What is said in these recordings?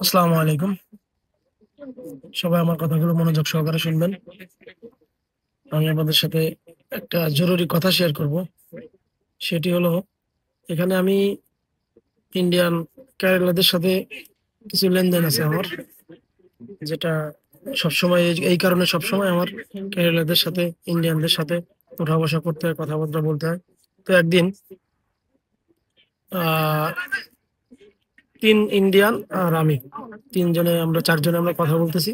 আসসালামু আলাইকুম। সবাই আমার কথাগুলো মনোযোগ সহকারে শুনবেন। আমি আপনাদের সাথে একটা জরুরি কথা শেয়ার করব। সেটি হলো, এখানে আমি ইন্ডিয়ান ক্যারেলাদের সাথে কিছু লেনদেন আছে আমার, যেটা সবসময় এই কারণে সবসময় আমার কেরালাদের সাথে ইন্ডিয়ানদের সাথে উঠা বসা করতে হয়, কথাবার্তা বলতে হয়। তো একদিন আহ তিন ইন্ডিয়ান আর আমি, তিনজনে আমরা চারজনে আমরা কথা বলতেছি।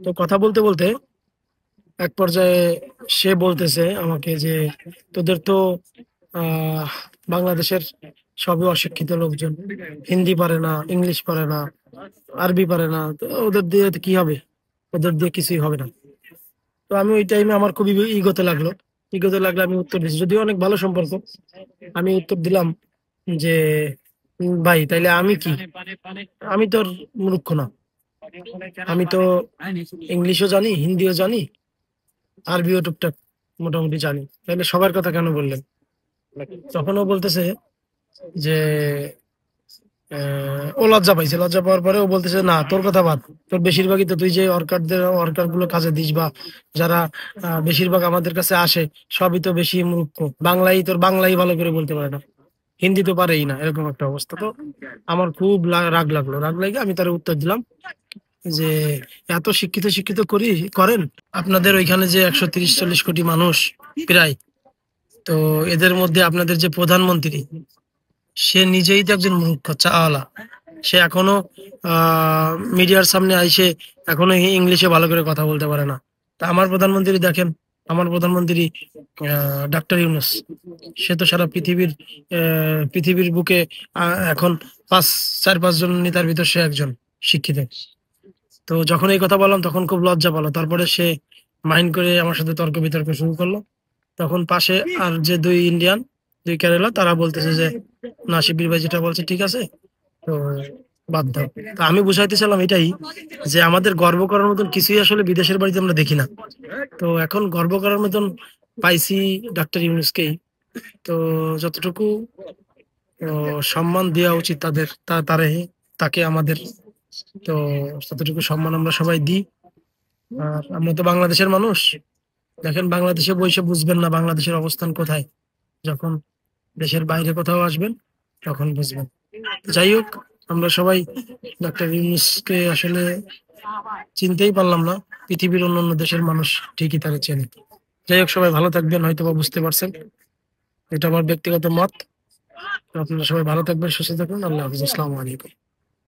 তো কথা বলতে বলতে এক পর্যায়ে সে বলতেছে আমাকে যে, তোদের তো আহ বাংলাদেশের সবই অশিক্ষিত লোকজন, হিন্দি পারে না, ইংলিশ পারে না, আরবি পারে না, তো ওদের দিয়ে তো কি হবে, ওদের দিয়ে কিছুই হবে না। তো আমি ওই টাইমে আমার খুবই ইগোতে লাগলো, আমি উত্তর দিচ্ছি, যদিও অনেক ভালো সম্পর্ক। আমি উত্তর দিলাম যে, ভাই তাইলে আমি কি, আমি তোর মূর্খ না, আমি তো ইংলিশও জানি, হিন্দিও জানি, আরবিও টুকটাক মোটামুটি জানি, তাহলে সবার কথা কেন বললেন? তখন ও বলতেছে যে, ও লজ্জা পাইছে, লজ্জা পাওয়ার পরে ও বলতেছে, না তোর কথা বাদ, তোর বেশিরভাগই তো তুই যে ওয়ার্কার গুলো কাজে দিস, বা যারা বেশিরভাগ আমাদের কাছে আসে, সবই তো বেশি মূর্খ, বাংলাই ভালো করে বলতে পারে না, হিন্দি তো পারেই না, এরকম একটা অবস্থা। তো আমার খুব রাগ লাগলো, রাগ লাগে আমি তার উত্তর দিলাম যে, এত শিক্ষিত শিক্ষিত করেন আপনাদের ওইখানে যে 130-140 কোটি মানুষ প্রায়, তো এদের মধ্যে আপনাদের যে প্রধানমন্ত্রী, সে নিজেই তো একজন মূর্খ চাওয়ালা। সে এখনো মিডিয়ার সামনে আইসে এখনো ইংলিশে ভালো করে কথা বলতে পারে না। তা আমার প্রধানমন্ত্রী দেখেন, আমার প্রধানমন্ত্রী ডাক্তার ইউনূস, সে তো সারা পৃথিবীর বুকে এখন 4-5 জন নেতার ভিতর সে একজন শিক্ষিত। তো যখন এই কথা বললাম তখন খুব লজ্জা পেলো, তারপরে সে মাইন্ড করে আমার সাথে তর্ক বিতর্ক শুরু করলো। তখন পাশে আর যে দুই কেরালা, তারা বলতেছে যে, না শিবির ভাই যেটা বলছে ঠিক আছে, তো বাদ দাও। তো আমি বুঝাইতেছিলাম এটাই, যে আমাদের গর্ব করার মতন কিছুই আসলে বিদেশের বাড়িতে আমরা দেখি না। তো এখন গর্ব করার মতন পাইছি ডাক্তার ইউনূসকেই। তো যতটুকু সম্মান দেওয়া উচিত তাদের, তাকে আমাদের, তো ততটুকু সম্মান আমরা সবাই দিই। আর আমরা তো বাংলাদেশের মানুষ, দেখেন বাংলাদেশে বসে বুঝবেন না বাংলাদেশের অবস্থান কোথায়, যখন দেশের বাইরে কোথাও আসবেন তখন বুঝবেন। যাই হোক, আমরা সবাই ডক্টর ইউনূসকে আসলে চিনতেই পারলাম না, পৃথিবীর অন্যান্য দেশের মানুষ ঠিকই তারা চেনে। যাই হোক, সবাই ভালো থাকবেন, হয়তো বা বুঝতে পারছেন, এটা আমার ব্যক্তিগত মত। তো আপনারা সবাই ভালো থাকবেন, সুস্থ থাকবেন, আল্লাহ হাফিজ, আসসালামু আলাইকুম।